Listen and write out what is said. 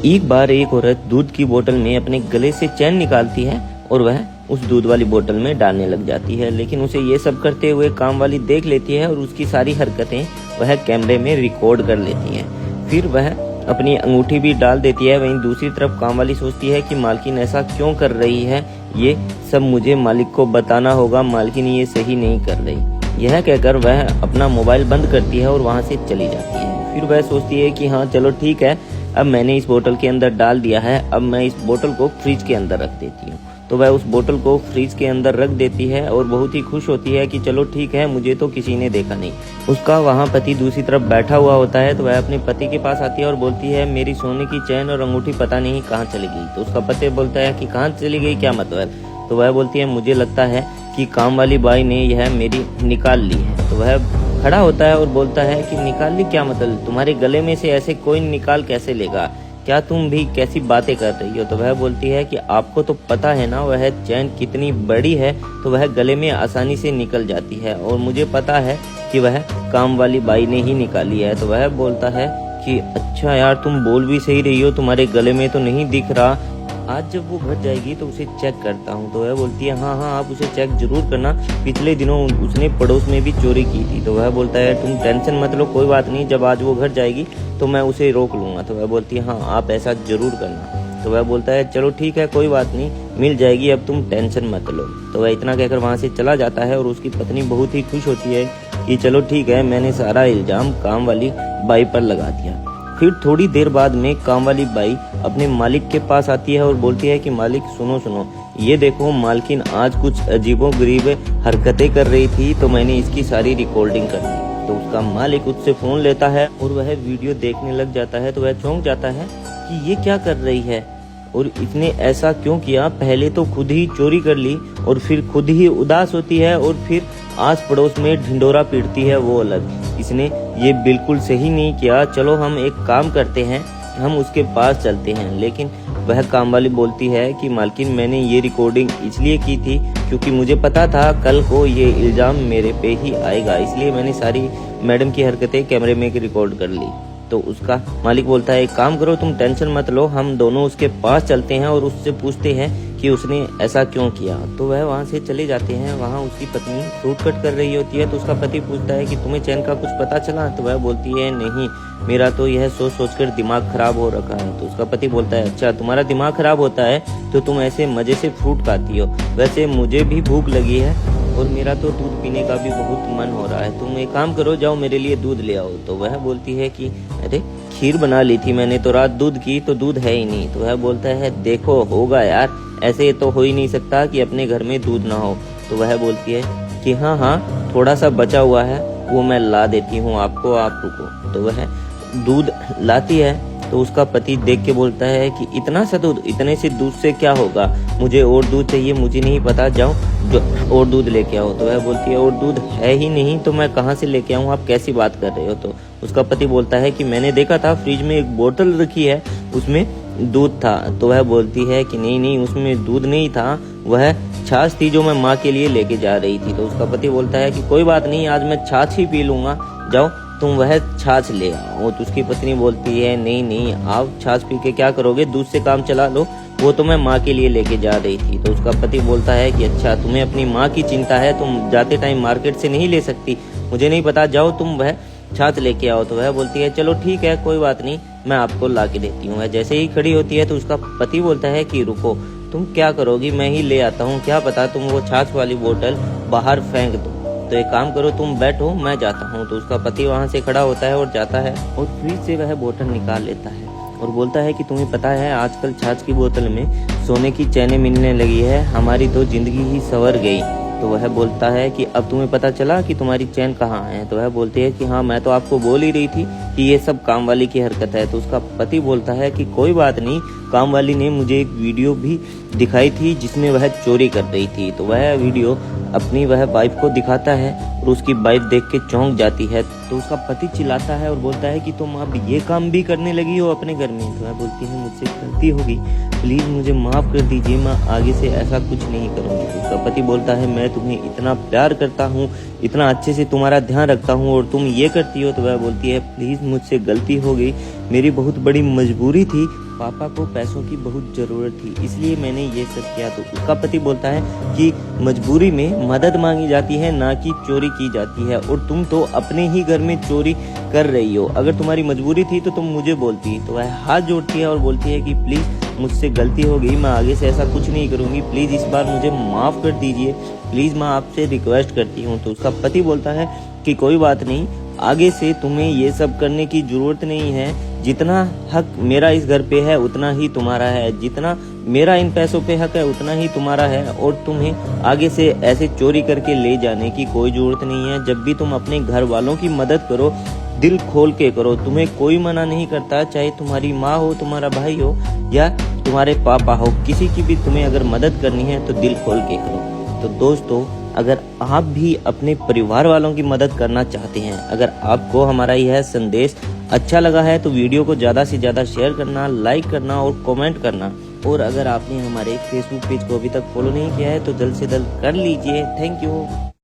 एक बार एक औरत दूध की बोतल में अपने गले से चैन निकालती है और वह उस दूध वाली बोतल में डालने लग जाती है, लेकिन उसे ये सब करते हुए काम वाली देख लेती है और उसकी सारी हरकतें वह कैमरे में रिकॉर्ड कर लेती है। फिर वह अपनी अंगूठी भी डाल देती है। वहीं दूसरी तरफ काम वाली सोचती है कि मालकिन ऐसा क्यों कर रही है, ये सब मुझे मालिक को बताना होगा, मालकिन ये सही नहीं कर रही। यह कहकर वह अपना मोबाइल बंद करती है और वहाँ से चली जाती है। फिर वह सोचती है कि हाँ चलो ठीक है, अब मैंने इस बोतल के अंदर डाल दिया है, अब मैं इस बोतल को फ्रिज के अंदर रख देती हूँ। तो वह उस बोतल को फ्रिज के अंदर रख देती है और बहुत ही खुश होती है कि चलो ठीक है, मुझे तो किसी ने देखा नहीं। उसका वहाँ पति दूसरी तरफ बैठा हुआ होता है, तो वह अपने पति के पास आती है और बोलती है मेरी सोने की चैन और अंगूठी पता नहीं कहाँ चली गई। तो उसका पति बोलता है कि कहाँ चली गई, क्या मतलब। तो वह बोलती है मुझे लगता है कि काम वाली बाई ने यह मेरी निकाल ली है। तो वह खड़ा होता है और बोलता है कि निकाल ली क्या मतलब, तुम्हारे गले में से ऐसे कोई निकाल कैसे लेगा, क्या तुम भी कैसी बातें कर रही हो। तो वह बोलती है कि आपको तो पता है ना वह चैन कितनी बड़ी है, तो वह गले में आसानी से निकल जाती है और मुझे पता है कि वह काम वाली बाई ने ही निकाली है। तो वह बोलता है कि अच्छा यार, तुम बोल भी सही रही हो, तुम्हारे गले में तो नहीं दिख रहा, आज जब वो घर जाएगी तो उसे चेक करता हूँ। तो वह बोलती है हाँ हाँ आप उसे चेक जरूर करना, पिछले दिनों उसने पड़ोस में भी चोरी की थी। तो वह बोलता है तुम टेंशन मत लो, कोई बात नहीं, जब आज वो घर जाएगी तो मैं उसे रोक लूंगा। तो वह बोलती है हाँ आप ऐसा जरूर करना। तो वह बोलता है चलो ठीक है, कोई बात नहीं, मिल जाएगी, अब तुम टेंशन मत लो। तो वह इतना कहकर वहाँ से चला जाता है और उसकी पत्नी बहुत ही खुश होती है कि चलो ठीक है, मैंने सारा इल्जाम काम वाली बाई पर लगा दिया। फिर थोड़ी देर बाद में काम वाली बाई अपने मालिक के पास आती है और बोलती है कि मालिक सुनो सुनो, ये देखो मालकिन आज कुछ अजीबोगरीब हरकतें कर रही थी, तो मैंने इसकी सारी रिकॉर्डिंग कर दी। तो उसका मालिक उससे फोन लेता है और वह वीडियो देखने लग जाता है। तो वह चौंक जाता है कि ये क्या कर रही है और इसने ऐसा क्यों किया, पहले तो खुद ही चोरी कर ली और फिर खुद ही उदास होती है और फिर आस पड़ोस में ढिंडोरा पीटती है, वो अलग। इसने ये बिल्कुल सही नहीं किया, चलो हम एक काम करते हैं, हम उसके पास चलते हैं। लेकिन वह काम वाली बोलती है कि मालकिन मैंने ये रिकॉर्डिंग इसलिए की थी क्योंकि मुझे पता था कल को ये इल्जाम मेरे पे ही आएगा, इसलिए मैंने सारी मैडम की हरकतें कैमरे में रिकॉर्ड कर ली। तो उसका मालिक बोलता है एक काम करो, तुम टेंशन मत लो, हम दोनों उसके पास चलते हैं और उससे पूछते हैं कि उसने ऐसा क्यों किया। तो वह वहाँ से चले जाते हैं। वहाँ उसकी पत्नी फ्रूट कट कर रही होती है। तो उसका पति पूछता है कि तुम्हें चैन का कुछ पता चला। तो वह बोलती है नहीं, मेरा तो यह सोच सोच कर दिमाग खराब हो रखा है। तो उसका पति बोलता है अच्छा तुम्हारा दिमाग खराब होता है तो तुम ऐसे मजे से फ्रूट खाती हो, वैसे मुझे भी भूख लगी है और मेरा तो दूध पीने का भी बहुत मन हो रहा है, तुम एक काम करो, जाओ मेरे लिए दूध ले आओ। तो वह बोलती है कि अरे खीर बना ली थी मैंने तो रात दूध की, तो दूध है ही नहीं। तो वह बोलता है देखो होगा यार, ऐसे तो हो ही नहीं सकता कि अपने घर में दूध ना हो। तो वह बोलती है कि हाँ हाँ थोड़ा सा बचा हुआ है, वो मैं ला देती हूँ आपको, आप रुको। तो वह दूध लाती है। तो उसका पति देख के बोलता है कि इतना सा दूध, इतने से दूध से क्या होगा, मुझे और दूध चाहिए, मुझे नहीं पता, जाओ जो और दूध लेके आओ। तो वह बोलती है और दूध है ही नहीं तो मैं कहाँ से लेके आऊँ, आप कैसी बात कर रहे हो। तो उसका पति बोलता है कि मैंने देखा था फ्रिज में एक बोतल रखी है, उसमें दूध था। तो वह बोलती है कि नहीं नहीं उसमें दूध नहीं था, वह छाछ थी जो मैं माँ के लिए लेके जा रही थी। तो उसका पति बोलता है कि कोई बात नहीं, आज मैं छाछ ही पी लूंगा, जाओ तुम वह छाछ ले आओ। तो उसकी पत्नी बोलती है नहीं नहीं आप छाछ पी के क्या करोगे, दूध से काम चला लो, वो तो मैं माँ के लिए लेके जा रही थी। तो उसका पति बोलता है कि अच्छा तुम्हें अपनी माँ की चिंता है, तुम जाते टाइम मार्केट से नहीं ले सकती, मुझे नहीं पता, जाओ तुम वह छाछ लेके आओ। तो वह बोलती है चलो ठीक है कोई बात नहीं, मैं आपको ला के देती हूँ। वह जैसे ही खड़ी होती है तो उसका पति बोलता है कि रुको, तुम क्या करोगी, मैं ही ले आता हूँ, क्या पता तुम वो छाछ वाली बोतल बाहर फेंक दो। तो एक काम करो तुम बैठो, मैं जाता हूँ। तो उसका पति वहाँ से खड़ा होता है और जाता है और फ्रिज से वह बोतल निकाल लेता है और बोलता है कि तुम्हें पता है आजकल छाछ की बोतल में सोने की चैनें मिलने लगी है, हमारी तो जिंदगी ही संवर गई। तो वह बोलता है कि अब तुम्हें पता चला कि तुम्हारी चैन कहाँ है। तो वह बोलती है कि हाँ मैं तो आपको बोल ही रही थी कि ये सब काम वाली की हरकत है। तो उसका पति बोलता है कि कोई बात नहीं, काम वाली ने मुझे एक वीडियो भी दिखाई थी जिसमें वह चोरी कर रही थी। तो वह वीडियो अपनी वह वाइफ को दिखाता है और उसकी वाइफ देख के चौंक जाती है। तो उसका पति चिल्लाता है और बोलता है कि तुम अब ये काम भी करने लगी हो अपने घर में। तो वह बोलती है मुझसे गलती होगी, प्लीज मुझे माफ कर दीजिए, मैं आगे से ऐसा कुछ नहीं करूंगी। तो उसका पति बोलता है मैं तुम्हें इतना प्यार करता हूँ, इतना अच्छे से तुम्हारा ध्यान रखता हूँ और तुम ये करती हो। तो वह बोलती है प्लीज मुझसे गलती हो गई, मेरी बहुत बड़ी मजबूरी थी, पापा को पैसों की बहुत ज़रूरत थी, इसलिए मैंने ये सब किया। तो उसका पति बोलता है कि मजबूरी में मदद मांगी जाती है, ना कि चोरी की जाती है, और तुम तो अपने ही घर में चोरी कर रही हो। अगर तुम्हारी मजबूरी थी तो तुम मुझे बोलती। तो वह हाथ जोड़ती है और बोलती है कि प्लीज़ मुझसे गलती हो गई, मैं आगे से ऐसा कुछ नहीं करूँगी, प्लीज़ इस बार मुझे माफ़ कर दीजिए, प्लीज़ मैं आपसे रिक्वेस्ट करती हूँ। तो उसका पति बोलता है कि कोई बात नहीं, आगे से तुम्हें ये सब करने की ज़रूरत नहीं है, जितना हक मेरा इस घर पे है उतना ही तुम्हारा है, जितना मेरा इन पैसों पे हक है उतना ही तुम्हारा है, और तुम्हें आगे से ऐसे चोरी करके ले जाने की कोई ज़रूरत नहीं है। जब भी तुम अपने घर वालों की मदद करो, दिल खोल के करो, तुम्हें कोई मना नहीं करता, चाहे तुम्हारी माँ हो, तुम्हारा भाई हो या तुम्हारे पापा हो, किसी की भी तुम्हें अगर मदद करनी है तो दिल खोल के करो। तो दोस्तों, अगर आप भी अपने परिवार वालों की मदद करना चाहते हैं, अगर आपको हमारा यह संदेश अच्छा लगा है तो वीडियो को ज़्यादा से ज़्यादा शेयर करना, लाइक करना और कमेंट करना। और अगर आपने हमारे फेसबुक पेज को अभी तक फॉलो नहीं किया है तो जल्द से जल्द कर लीजिए। Thank you.